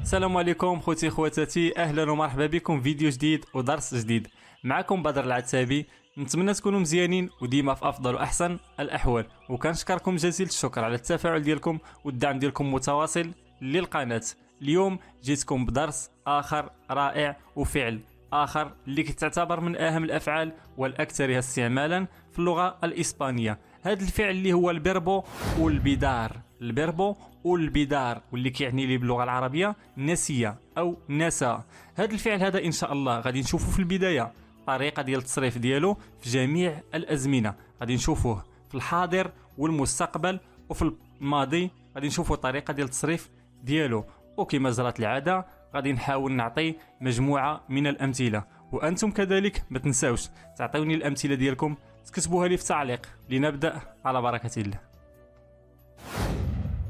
السلام عليكم خوتي خواتاتي، اهلا ومرحبا بكم فيديو جديد ودرس جديد. معكم بدر العتابي. نتمنى تكونوا مزيانين وديما في افضل واحسن الاحوال، وكنشكركم جزيل الشكر على التفاعل ديالكم والدعم ديالكم متواصل للقناه. اليوم جيتكم بدرس اخر رائع وفعل اخر اللي كتعتبر من اهم الافعال والاكثرها استعمالا في اللغه الاسبانيه. هذا الفعل اللي هو البيربو والبيدار. البيربو والبيدار واللي كيعني لي باللغه العربيه نسيه او نسى. هذا الفعل هذا ان شاء الله غادي نشوفه في البدايه طريقه ديال التصريف ديالو في جميع الازمنه. غادي نشوفوه في الحاضر والمستقبل وفي الماضي. غادي نشوفوا الطريقه ديال التصريف ديالو، وكما جرت العاده غادي نحاول نعطي مجموعه من الامثله، وانتم كذلك ما تنساوش تعطيوني الامثله ديالكم تكتبوها لي في تعليق. لنبدا على بركه الله.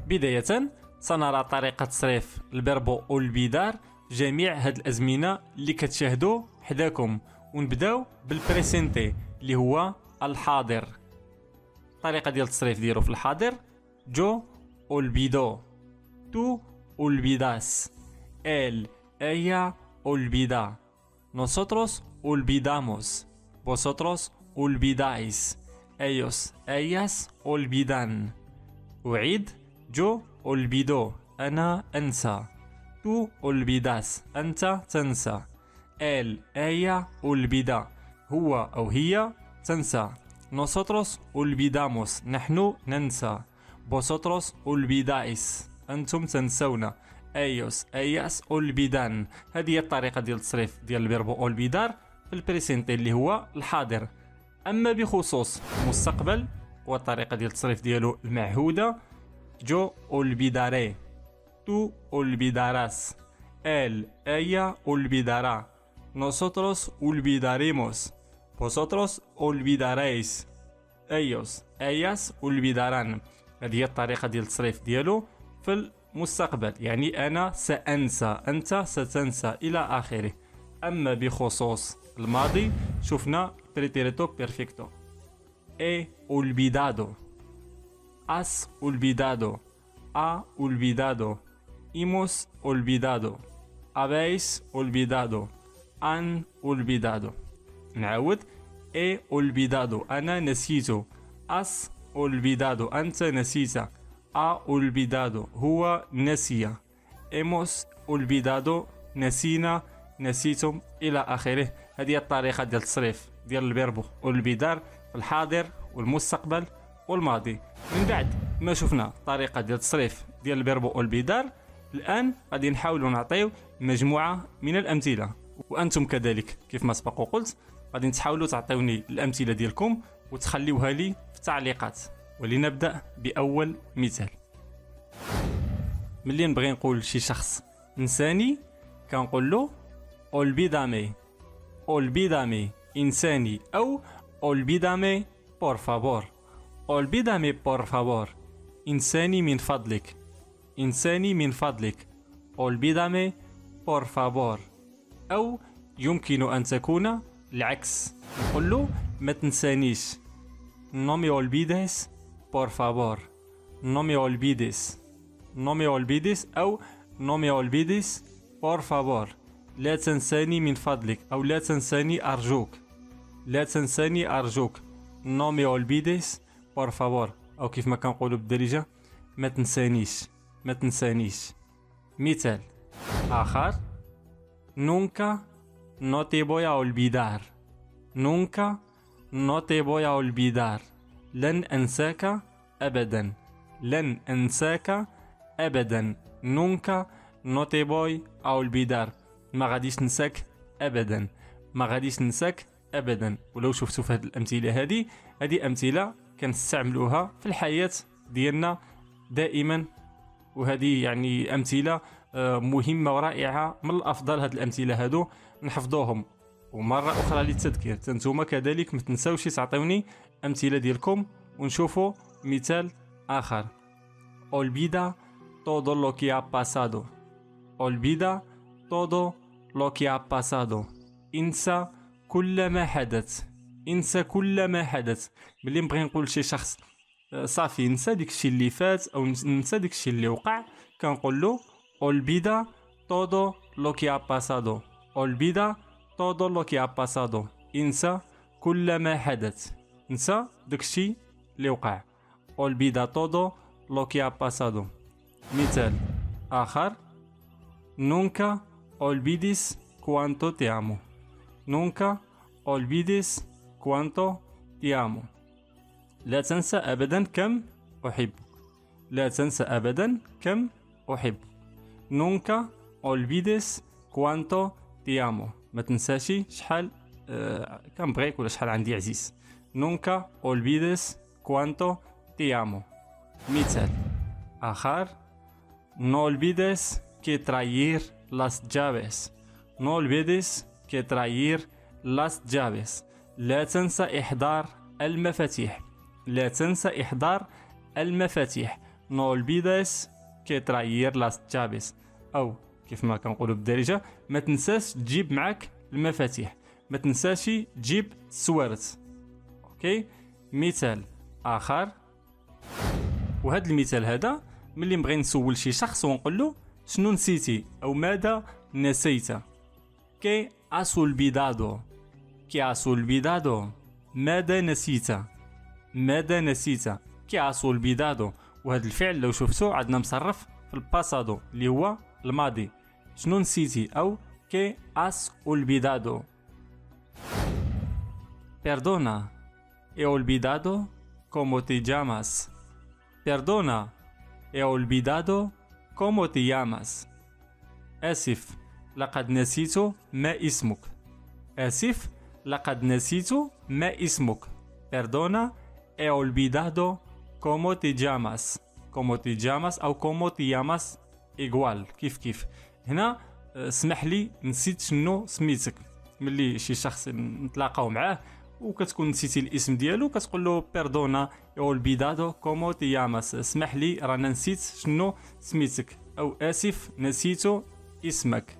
بدايه سنرى طريقه تصريف البيربو والبيدار في جميع هاد الازمنه اللي كتشاهدوا حداكم، ونبداو بالبريسنتي اللي هو الحاضر. الطريقه ديال التصريف ديالو في الحاضر: جو olvidó, tú olvidas, él, ella olvida, nosotros olvidamos, vosotros olvidáis, ellos, ellas olvidan. أعيد: جو olvidó أنا أنسى، tú olvidas أنت تنسى، él ella olvida هو أو هي تنسى، nosotros olvidamos نحن ننسى، vosotros olvidáis أنتم تنسون، ellos ellas olvidan. هذه هي الطريقة ديال التصريف ديال الفيربو olvidar في البريسنتي اللي هو الحاضر. أما بخصوص المستقبل والطريقة ديال التصريف ديالو المعهودة: جو olvidaré, tú olvidarás, él ella olvidará, nosotros olvidaremos, vosotros olvidaréis, ellos ellas olvidarán. هذه هي الطريقة ديال التصريف ديالو في المستقبل، يعني أنا سأنسى، أنت ستنسى إلى آخره. أما بخصوص الماضي شفنا pretérito perfecto: he olvidado, has olvidado, ha olvidado, hemos olvidado, habéis olvidado, han olvidado. نعود: he olvidado أنا نسيت، has olvidado أنت نسيت، ha olvidado هو نسي، hemos olvidado نسينا نسيتم إلى آخره. هذه الطريقة ديال التصريف ديال الفيربو olvidar في الحاضر والمستقبل والماضي. من بعد ما شفنا طريقة ديال التصريف ديال الفيربو olvidar، الآن غادي نحاولوا نعطيو مجموعة من الأمثلة، وأنتم كذلك كيف ما سبق وقلت غادي تحاولوا تعطيوني الأمثلة ديالكم وتخليوها لي في التعليقات. ولنبدأ بأول مثال. ملي نبغي نقول شي شخص إنساني كنقول له olvídame، olvídame إنساني، أو olvídame por favor، olvídame por favor إنساني من فضلك، إنساني من فضلك، olvídame por favor. أو يمكن أن تكون العكس، نقول له ما تنسانيش، no me olvides por favor، no me olvides، no me olvides، أو no me olvides por favor لا تنساني من فضلك، أو لا تنساني أرجوك، لا تنساني أرجوك، no me olvides por favor، أو كيف ما كنقولوا بالدارجة ما تنسانيش، ما تنسانيش. مثال آخر: nunca no te voy a olvidar، nunca no te voy a olvidar لن أنساك أبدا، لن أنساك أبدا، nunca no te voy a olvidar ما غاديش ننساك أبدا، ما غاديش ننساك أبدا. ولو شفتوا في هذه الأمثلة هذه أمثلة كنستعملوها في الحياة ديالنا دائما، وهذه يعني أمثلة مهمة ورائعة. من الأفضل هذه الأمثلة هادو نحفظوهم. ومرة أخرى للتذكير تنتوما كذلك ما تنساوش تعطيوني أمثلة ديالكم. ونشوفوا مثال آخر: olvida todo lo que ha pasado، olvida todo lo que ha pasado انسى كل ما حدث، انسى كل ما حدث. ملي نبغي نقول شي شخص صافي نسى ديك الشيء اللي فات او نسى ديك الشيء اللي وقع كنقول له olvida todo lo que ha pasado. Olvida todo lo que ha pasado. انسى كل ما حدث. انسى داكشي اللي وقع. Olvida todo lo que ha pasado. مثال آخر. Nunca olvides cuánto te amo. Nunca olvides cuánto te amo. لا تنسى أبدا كم أحبك. لا تنسى أبدا كم أحبك. Nunca olvides cuánto te amo. ما تنساش شحال كنبغيك ولا شحال عندي عزيز. Nunca olvides cuánto te amo. مثال آخر. No olvides que traer las llaves. No olvides que traer las llaves. لا تنسى إحضار المفاتيح. لا تنسى إحضار المفاتيح. No olvides que traer las llaves. أو كيف ما كنقولوا بالدارجة ما تنساش تجيب معك المفاتيح. ما تنساش تجيب السوارت. اوكي. مثال آخر. وهذا المثال هذا ملي نبغي نسول شي شخص ونقول له شنو نسيتي أو ماذا نسيت. كي has olvidado. كي has olvidado. ماذا نسيت. ماذا نسيت. كي has olvidado. وهذا الفعل لو شفتو عندنا مصرف في الباسادو اللي هو الماضي. شنو نسيتي أو كي has olvidado. Perdona, he olvidado cómo te llamas. Perdona, he olvidado cómo te llamas. آسف لقد نسيت ما اسمك. آسف لقد نسيت ما اسمك. Perdona, he olvidado cómo te llamas. Cómo te llamas أو cómo te llamas igual كيف. هنا اسمح لي نسيت شنو سميتك. ملي شي شخص نتلاقاو معاه وكتكون نسيتي الاسم ديالو كتقول له بيردونا he olvidado cómo te llamas. اسمح لي رانا نسيت شنو سميتك. أو آسف نسيت اسمك.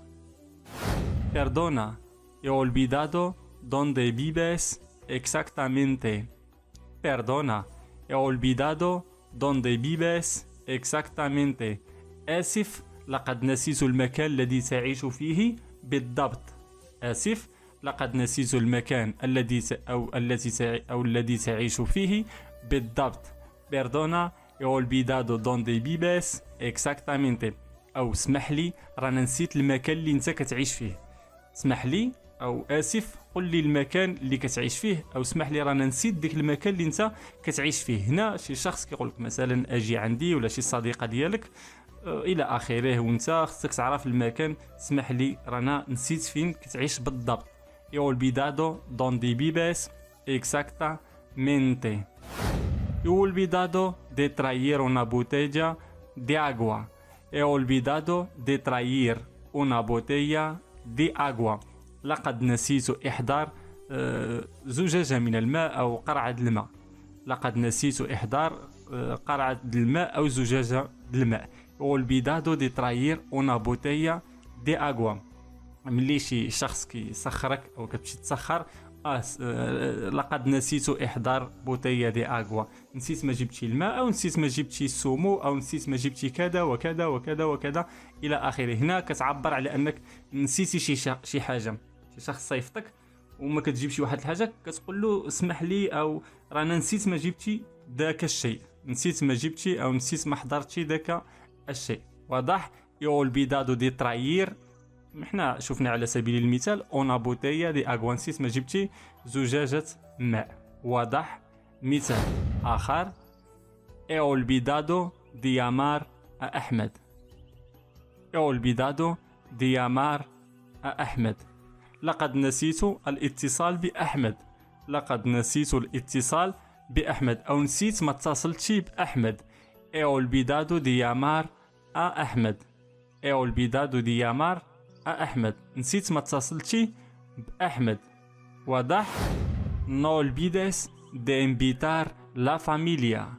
Perdona, he olvidado dónde vives exactamente. Perdona, he olvidado dónde vives exactamente. آسف لقد نسيت المكان الذي تعيش فيه بالضبط. آسف لقد نسيت المكان الذي تعيش فيه بالضبط. Perdona, he olvidado dónde vives exactamente. أو اسمح لي رانا نسيت المكان اللي انت كتعيش فيه. اسمح لي أو آسف قل لي المكان اللي كتعيش فيه. أو اسمح لي رانا نسيت ديك المكان اللي انت كتعيش فيه. هنا شي شخص كيقول لك مثلا أجي عندي ولا شي صديقة ديالك إلى آخره وانت خصك تعرف المكان. اسمح لي رانا نسيت فين كتعيش بالضبط. He olvidado dónde vives exactamente. He olvidado de traer una botella de agua. He olvidado de traer una botella de agua. لقد نسيت إحضار زجاجة من الماء أو قرعة الماء. لقد نسيت إحضار قرعة الماء أو زجاجة الماء. He olvidado de traer una botella de agua. ملي شي شخص كيسخرك أو كتمشي تسخر لقد نسيت إحضار بوتية دي أغوا. نسيت ما جبتي الماء أو نسيت ما جبتي السمو أو نسيت ما جبتي كذا وكذا وكذا وكذا إلى آخره. هنا كتعبر على أنك نسيتي شي حاجة. شي شخص صيفطك وما كتجيبش واحد الحاجة كتقول له اسمح لي أو رانا نسيت ما جبتي ذاك الشيء. نسيت ما جبتي أو نسيت ما حضرتي ذاك الشيء. واضح؟ he olvidado de traer. احنا شفنا على سبيل المثال اون بوتيا دي اغوا. نسيت ما جبتي زجاجة ماء. واضح؟ مثال آخر. he olvidado de llamar a أحمد. he olvidado de llamar a أحمد. لقد نسيت الاتصال بأحمد. لقد نسيت الاتصال بأحمد أو نسيت ما اتصلتش بأحمد. he olvidado de llamar a أحمد. he olvidado de llamar أحمد. نسيت ما اتصلتش بأحمد. واضح؟ No olvides de invitar la familia.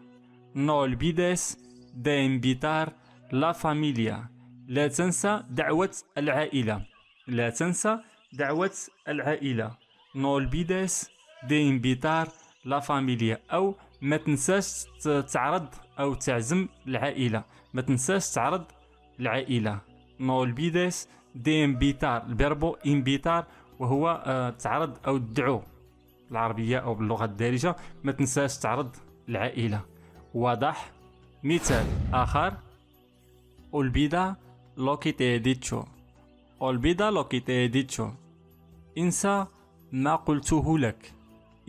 No olvides de invitar la familia. لا تنسى دعوة العائلة. لا تنسى دعوة العائلة. No olvides de invitar la familia. أو ما تنساش تعرض أو تعزم العائلة. ما تنساش تعرض العائلة. no olvides de invitar. الفيربو invitar وهو تعرض أو الدعو بالعربية أو باللغة الدارجة. ما تنساش تعرض العائلة. واضح؟ مثال آخر: olvida lo que te he dicho. olvida lo que te he dicho. انسى ما قلته لك.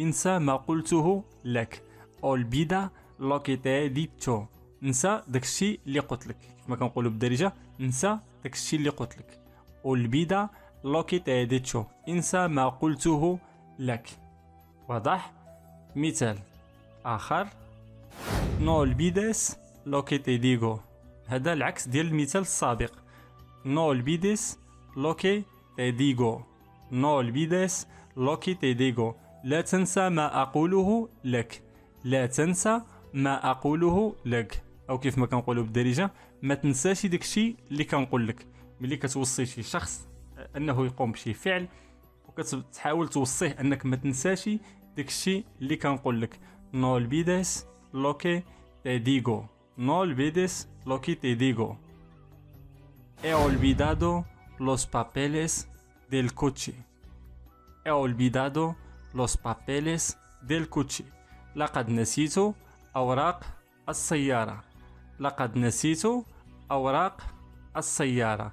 انسى ما قلته لك. olvida lo que te he dicho. انسى داكشي اللي قلت لك. كما كنقولوا بالدارجة انسى داكشي اللي قلت لك. olvida lo que te he dicho. انسى ما قلته لك. واضح؟ مثال آخر: no olvides lo que te digo. هذا العكس ديال المثال السابق. no olvides lo que te digo. no olvides lo que te digo. لا تنسى ما أقوله لك. لا تنسى ما أقوله لك. أو كيف ما كنقولوا بالدارجة ما تنساش داكشي اللي كنقول لك. ملي كتوصي شي شخص أنه يقوم بشي فعل وكتحاول توصيه أنك ما تنساش داكشي اللي كنقول لك. no olvides lo que te digo. no olvides lo que te digo. he olvidado los papeles del coche. he olvidado los papeles del coche. لقد نسيت أوراق السيارة. لقد نسيت أوراق السيارة.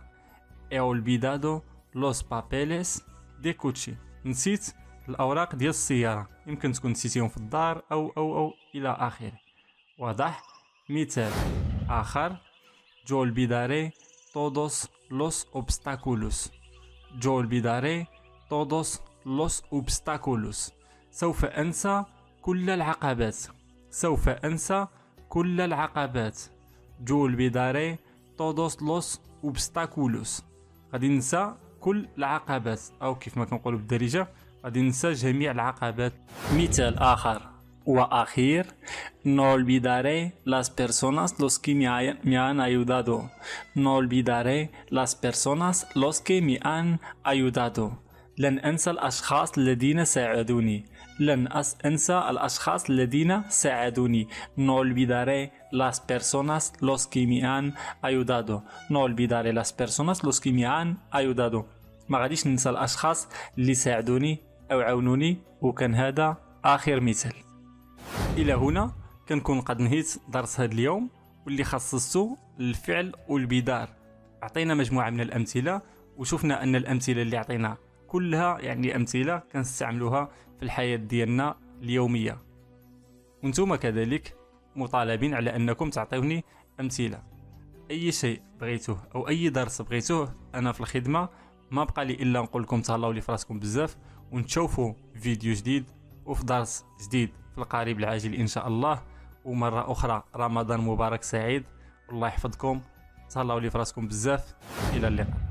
he olvidado los papeles del coche. نسيت الأوراق ديال السيارة. يمكن تكون نسيتيهم في الدار أو إلى آخره. واضح؟ مثال آخر: yo olvidaré todos los obstáculos. yo olvidaré todos los obstáculos. سوف أنسى كل العقبات. سوف أنسى كل العقبات. yo olvidaré todos los obstáculos. غادي ننسى كل العقبات أو كيف ما كنقولوا بالدارجة غادي ننسى جميع العقبات. مثال آخر وأخير: no olvidaré las personas los que me han ayudado. no olvidaré las personas los que me han ayudado. لن أنسى الأشخاص الذين ساعدوني. لن أنسى الأشخاص الذين ساعدوني. no olvidaré las personas los que me han ayudado. no olvidaré las personas los que me han ayudado. ما غاديش ننسى الأشخاص اللي ساعدوني أو عاونوني. وكان هذا آخر مثال. إلى هنا كنكون قد نهيت درس هذا اليوم واللي خصصته للفعل والبدار. عطينا مجموعة من الأمثلة وشفنا أن الأمثلة اللي عطينا كلها يعني أمثلة كنستعملوها في الحياة ديالنا اليومية. وانتم كذلك مطالبين على أنكم تعطوني أمثلة. أي شيء بغيتوه أو أي درس بغيتوه أنا في الخدمة. ما بقى لي إلا نقول لكم تهلاو لي فراسكم بزاف ونشوفوا فيديو جديد وفي درس جديد في القريب العاجل إن شاء الله. ومرة أخرى رمضان مبارك سعيد والله يحفظكم. تهلاو لي فراسكم بزاف. إلى اللقاء.